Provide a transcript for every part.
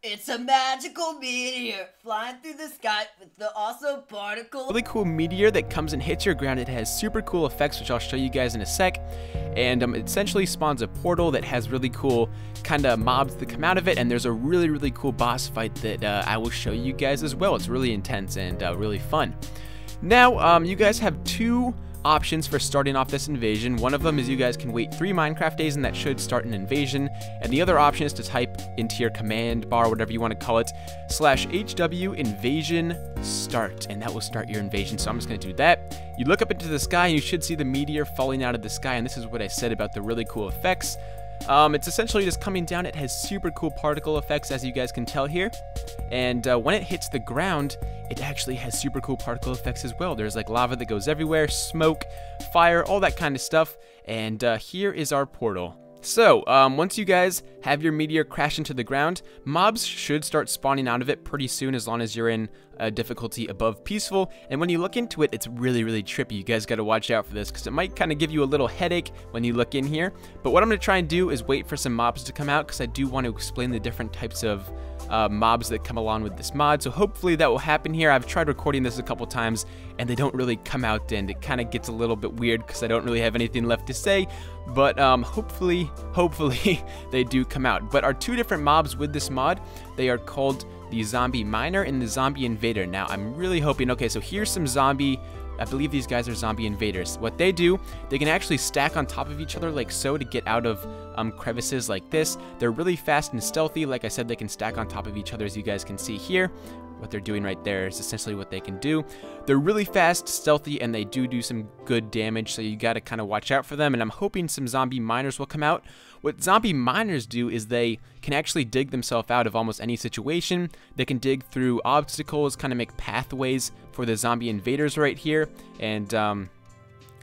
It's a magical meteor flying through the sky with the awesome particle. Really cool meteor that comes and hits your ground. It has super cool effects, which I'll show you guys in a sec. And it essentially spawns a portal that has really cool kind of mobs that come out of it. And there's a really cool boss fight that I will show you guys as well. It's really intense and really fun. Now, you guys have two options for starting off this invasion. One of them is you guys can wait 3 Minecraft days and that should start an invasion, and the other option is to type into your command bar, whatever you want to call it, /HW invasion start, and that will start your invasion. So I'm just going to do that. You look up into the sky and you should see the meteor falling out of the sky, and this is what I said about the really cool effects. It's essentially just coming down. It has super cool particle effects, as you guys can tell here, and when it hits the ground, it actually has super cool particle effects as well. There's like lava that goes everywhere, smoke, fire, all that kind of stuff, and here is our portal. So, once you guys have your meteor crash into the ground, mobs should start spawning out of it pretty soon, as long as you're in difficulty above peaceful. And when you look into it, it's really trippy. You guys got to watch out for this, because it might kind of give you a little headache when you look in here. But what I'm going to try and do is wait for some mobs to come out, because I do want to explain the different types of mobs that come along with this mod. So hopefully that will happen here. I've tried recording this a couple times, and they don't really come out, and it kind of gets a little bit weird because I don't really have anything left to say. But hopefully they do come out. But our two different mobs with this mod, they are called the Zombie Miner and the Zombie Invader. Now I'm really hoping, okay, so here's some zombie, I believe these guys are zombie invaders. What they do, they can actually stack on top of each other like so to get out of crevices like this. They're really fast and stealthy. Like I said, they can stack on top of each other, as you guys can see here. What they're doing right there is essentially what they can do. They're really fast, stealthy, and they do some good damage, so you gotta kind of watch out for them, and I'm hoping some zombie miners will come out. What zombie miners do is they can actually dig themselves out of almost any situation. They can dig through obstacles, kind of make pathways for the zombie invaders right here, and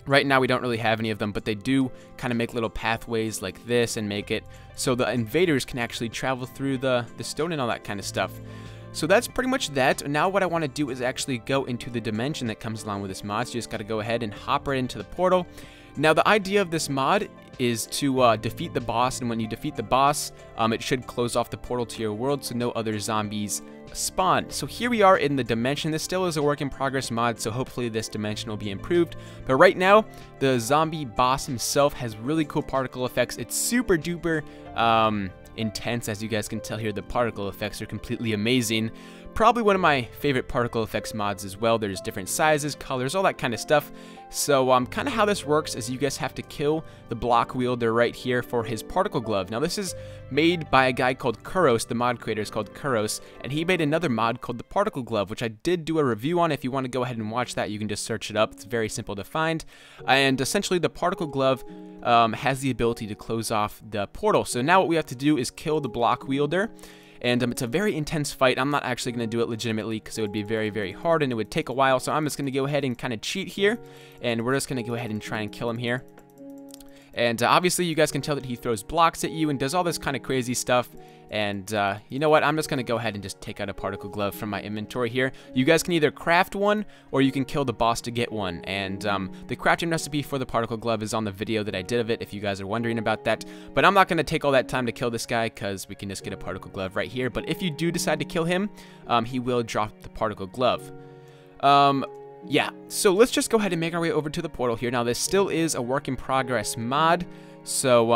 right now we don't really have any of them, but they do kind of make little pathways like this and make it so the invaders can actually travel through the stone and all that kind of stuff. So that's pretty much that. Now what I want to do is actually go into the dimension that comes along with this mod. So you just got to go ahead and hop right into the portal. Now the idea of this mod is to defeat the boss, and when you defeat the boss, it should close off the portal to your world so no other zombies spawn. So here we are in the dimension. This still is a work in progress mod, so hopefully this dimension will be improved. But right now, the zombie boss himself has really cool particle effects. It's super duper intense, as you guys can tell here. The particle effects are completely amazing. Probably one of my favorite particle effects mods as well. There's different sizes, colors, all that kind of stuff. So kind of how this works is you guys have to kill the block wielder right here for his particle glove. Now this is made by a guy called Kuros. The mod creator is called Kuros, and he made another mod called the particle glove, which I did do a review on. If you want to go ahead and watch that, you can just search it up. It's very simple to find. And essentially the particle glove has the ability to close off the portal. So now what we have to do is kill the block wielder. And it's a very intense fight. I'm not actually going to do it legitimately because it would be very hard and it would take a while. So I'm just going to go ahead and kind of cheat here. And we're just going to go ahead and try and kill him here. And obviously you guys can tell that he throws blocks at you and does all this kind of crazy stuff. And you know what, I'm just going to go ahead and just take out a particle glove from my inventory here. You guys can either craft one or you can kill the boss to get one. And the crafting recipe for the particle glove is on the video that I did of it, if you guys are wondering about that. But I'm not going to take all that time to kill this guy because we can just get a particle glove right here. But if you do decide to kill him, he will drop the particle glove. Yeah, so let's just go ahead and make our way over to the portal here. Now, this still is a work in progress mod, so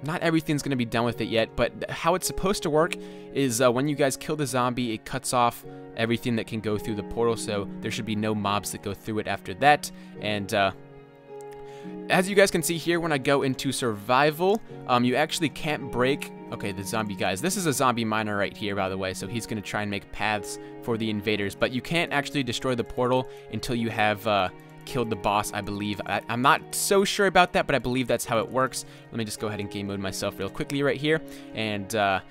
not everything's going to be done with it yet, but how it's supposed to work is when you guys kill the zombie, it cuts off everything that can go through the portal, so there should be no mobs that go through it after that. And as you guys can see here, when I go into survival, you actually can't break, okay, the zombie guys. This is a zombie miner right here, by the way, so he's going to try and make paths for the invaders, but you can't actually destroy the portal until you have killed the boss, I believe. I'm not so sure about that, but I believe that's how it works. Let me just go ahead and game mode myself real quickly right here, and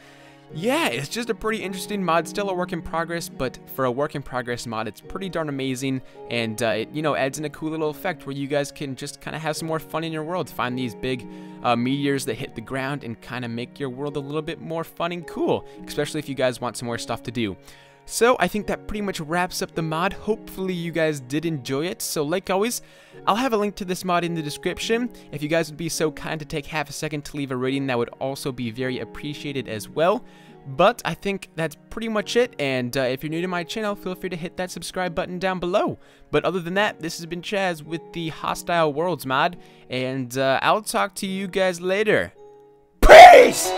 yeah, it's just a pretty interesting mod. Still a work in progress, but for a work in progress mod, it's pretty darn amazing. And it, you know, adds in a cool little effect where you guys can just kind of have some more fun in your world. Find these big meteors that hit the ground and kind of make your world a little bit more fun and cool, especially if you guys want some more stuff to do. So I think that pretty much wraps up the mod. Hopefully you guys did enjoy it. So like always, I'll have a link to this mod in the description. If you guys would be so kind to take half a second to leave a rating, that would also be very appreciated as well. But I think that's pretty much it, and if you're new to my channel, feel free to hit that subscribe button down below. But other than that, this has been Chaz with the Hostile Worlds mod, and I'll talk to you guys later. Peace!